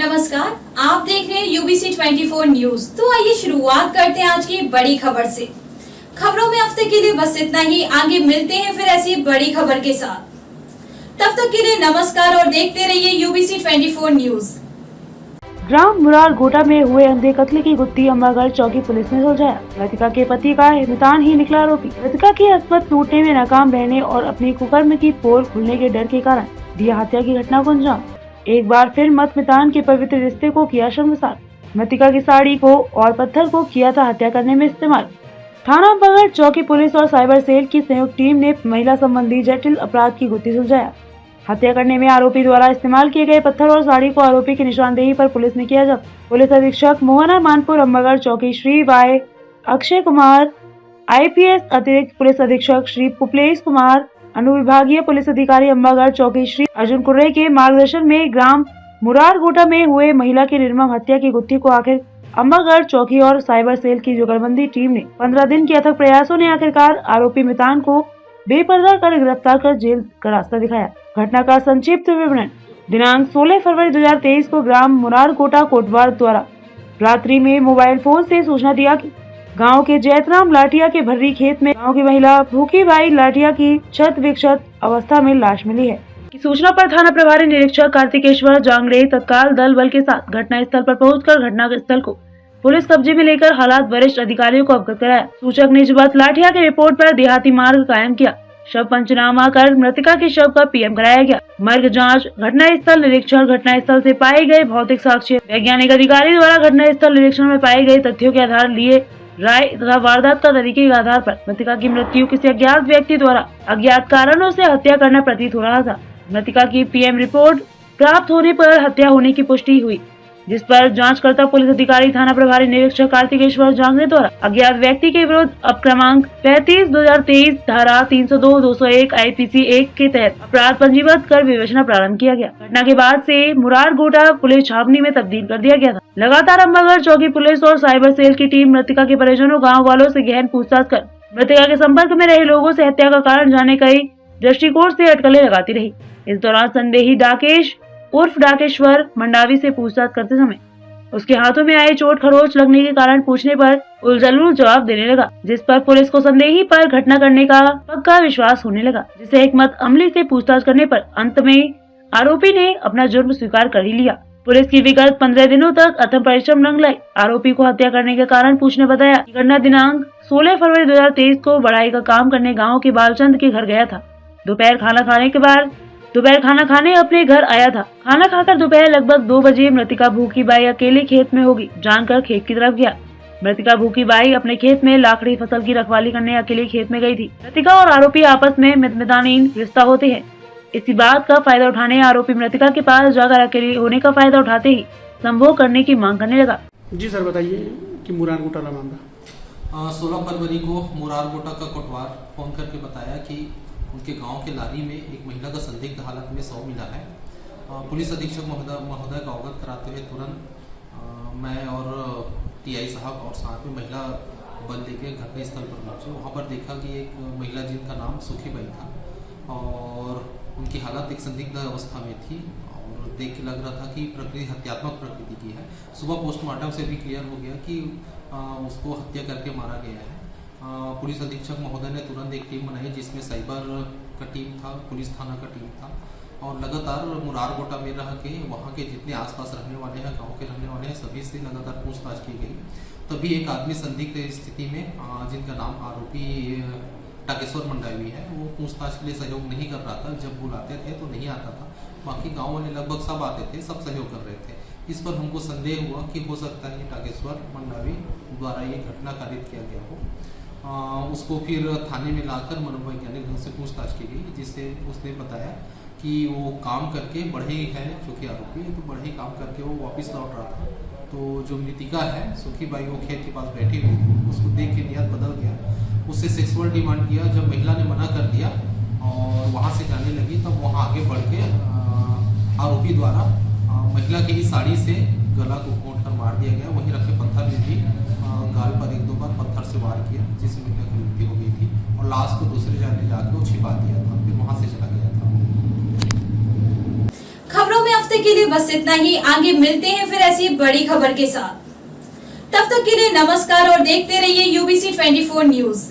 नमस्कार, आप देख रहे हैं यूबीसी 24 न्यूज। तो आइए शुरुआत करते हैं आज की बड़ी खबर से। खबरों में हफ्ते के लिए बस इतना ही। आगे मिलते हैं फिर ऐसी बड़ी खबर के साथ। तब तक के लिए नमस्कार और देखते रहिए यूबीसी 24 न्यूज। ग्राम मुरार गोटा में हुए अंधे कत्ल की गुत्थी अम्बागढ़ चौकी पुलिस ने सुलझाया। मृतका के पति का मितान ही निकला आरोपी। मृतका की अस्मत टूटने में नाकाम रहने और अपने कुकर्म की पोल खुलने के डर के कारण दिया हत्या की घटना को अंजाम। एक बार फिर मत मितान के पवित्र रिश्ते को किया शर्मसार। मृतका की साड़ी को और पत्थर को किया था हत्या करने में इस्तेमाल। थाना अम्बागढ़ चौकी पुलिस और साइबर सेल की संयुक्त टीम ने महिला संबंधी जटिल अपराध की गुत्थी सुलझाया। हत्या करने में आरोपी द्वारा इस्तेमाल किए गए पत्थर और साड़ी को आरोपी की निशानदेही पर पुलिस ने किया जब्त। पुलिस अधीक्षक मोहना मानपुर अम्बागढ़ चौकी श्री वाई अक्षय कुमार, IPS अतिरिक्त पुलिस अधीक्षक श्री पुपलेश कुमार, अनुविभागीय पुलिस अधिकारी अम्बागढ़ चौकी श्री अर्जुन कुर्रे के मार्गदर्शन में ग्राम मुरार गोटा में हुए महिला की निर्मम हत्या की गुत्थी को आखिर अम्बागढ़ चौकी और साइबर सेल की जुगलबंदी टीम ने 15 दिन के अथक प्रयासों ने आखिरकार आरोपी मितान को बेपर्दा कर गिरफ्तार कर जेल का रास्ता दिखाया। घटना का संक्षिप्त विवरण। दिनांक 16 फरवरी 2023 को ग्राम मुरार गोटा कोटवार द्वारा रात्रि में मोबाइल फोन से सूचना दिया कि गांव के जैतराम लाठिया के भर्री खेत में गांव की महिला भूखी बाई लाठिया की क्षत विक्षत अवस्था में लाश मिली है। की सूचना पर थाना प्रभारी निरीक्षक कार्तिकेश्वर जांगड़े तत्काल दल बल के साथ घटना स्थल पर पहुंचकर घटना स्थल को पुलिस कब्जे में लेकर हालात वरिष्ठ अधिकारियों को अवगत कराया। सूचक निस्बत लाठिया की रिपोर्ट पर देहाती मार्ग कायम किया। शव पंचनामा कर मृतका के शव का PM कराया गया। मर्ग जांच, घटना स्थल निरीक्षण, घटना स्थल से पाए गए भौतिक साक्ष्य, वैज्ञानिक अधिकारी द्वारा घटना स्थल निरीक्षण में पाए गए तथ्यों के आधार लिए राय तथा वारदात का तरीके के आधार पर मृतका की मृत्यु किसी अज्ञात व्यक्ति द्वारा अज्ञात कारणों से हत्या करना प्रतीत हो रहा था। मृतका की PM रिपोर्ट प्राप्त होने पर हत्या होने की पुष्टि हुई, जिस पर जांचकर्ता पुलिस अधिकारी थाना प्रभारी निरीक्षक कार्तिकेश्वर जांगड़े द्वारा अज्ञात व्यक्ति के विरुद्ध अपक्रमांक 35/2023 धारा 302/201 IPC 1 के तहत अपराध पंजीबद्ध कर विवेचना प्रारंभ किया गया। घटना के बाद से मुरार गोटा पुलिस छावनी में तब्दील कर दिया गया था। लगातार अम्बागढ़ चौकी पुलिस और साइबर सेल की टीम मृतका के परिजनों, गाँव वालों से गहन पूछताछ कर मृतका के संपर्क में रहे लोगों से हत्या का कारण जानने कई दृष्टिकोण से अटकलें लगाती रही। इस दौरान संदेही डाकेश उर्फ डाकेश्वर मंडावी से पूछताछ करते समय उसके हाथों में आए चोट खरोच लगने के कारण पूछने पर उलझुल जवाब देने लगा, जिस पर पुलिस को संदेही पर घटना करने का पक्का विश्वास होने लगा, जिसे हिकमत अमली से पूछताछ करने पर अंत में आरोपी ने अपना जुर्म स्वीकार कर ही लिया। पुलिस की विगत 15 दिनों तक अथक परिश्रम रंग लाई आरोपी को हत्या करने के कारण पूछने बताया कि घटना दिनांक 16 फरवरी 2023 को बढ़ाई का काम करने गाँव के बालचंद के घर गया था। दोपहर खाना खाने अपने घर आया था। खाना खाकर दोपहर लगभग 2 बजे मृतका भूखी बाई अकेले खेत में होगी जानकर खेत की तरफ गया। मृतका भूखी बाई अपने खेत में लाखड़ी फसल की रखवाली करने अकेले खेत में गई थी। मृतका और आरोपी आपस में मितानीन रिश्ता होते हैं। इसी बात का फायदा उठाने आरोपी मृतका के पास जाकर अकेले होने का फायदा उठाते ही संभोग करने की मांग करने लगा। जी सर, बताइए कि मुरार गोटा का मामला। 16 फरवरी को मुरार गोटा का कोटवार फोन करके बताया कि उनके गांव के लारी में एक महिला का संदिग्ध हालत में शव मिला है। पुलिस अधीक्षक महोदय का अवगत कराते हुए तुरंत मैं और TI साहब और साथ में महिला बल लेके घटनास्थल पर पहुंचे। वहां पर देखा कि एक महिला जिनका नाम सुखी बाई था और उनकी हालत एक संदिग्ध अवस्था में थी और देख के लग रहा था कि प्रकृति हत्यात्मक प्रकृति की है। सुबह पोस्टमार्टम से भी क्लियर हो गया कि उसको हत्या करके मारा गया है। पुलिस अधीक्षक महोदय ने तुरंत एक टीम बनाई जिसमें साइबर का टीम था, पुलिस थाना का टीम था और लगातार मुरार गोटा में रह के वहाँ के जितने आसपास रहने वाले हैं, गांव के रहने वाले हैं, सभी से लगातार पूछताछ की गई। तभी एक आदमी संदिग्ध स्थिति में जिनका नाम आरोपी डाकेश्वर मंडावी है, वो पूछताछ के लिए सहयोग नहीं कर रहा था। जब बुलाते थे तो नहीं आता था, बाकी गाँव वाले लगभग सब आते थे, सब सहयोग कर रहे थे। इस पर हमको संदेह हुआ कि हो सकता है डाकेश्वर मंडावी द्वारा ये घटना कारित किया गया हो। उसको फिर थाने में लाकर मनोवैज्ञानिक ढंग से पूछताछ की गई, जिससे उसने बताया कि वो काम करके बढ़े है, चूँकि आरोपी है तो बढ़े काम करके वो वापस लौट रहा था। तो जो मृतिका है सुखी बाई, वो खेत के पास बैठी हुई थी, उसको देख के नियत बदल गया। उससे सेक्सुअल डिमांड किया। जब महिला ने मना कर दिया और वहाँ से जाने लगी, तब वहाँ आगे बढ़ के आरोपी द्वारा महिला की ही साड़ी से गला को घोंट कर मार दिया गया। वहीं रखे पत्थर में भी गाल पर 1-2 बार पत्थर से वार किया, जिससे महिला की मृत्यु हो गई थी और लाश को दूसरे जगह जाकर वो छिपा दिया था, फिर वहां से चला गया था। खबरों में हफ्ते के लिए बस इतना ही। आगे मिलते हैं फिर ऐसी बड़ी खबर के साथ। तब तक के लिए नमस्कार और देखते रहिए UBC 24 न्यूज।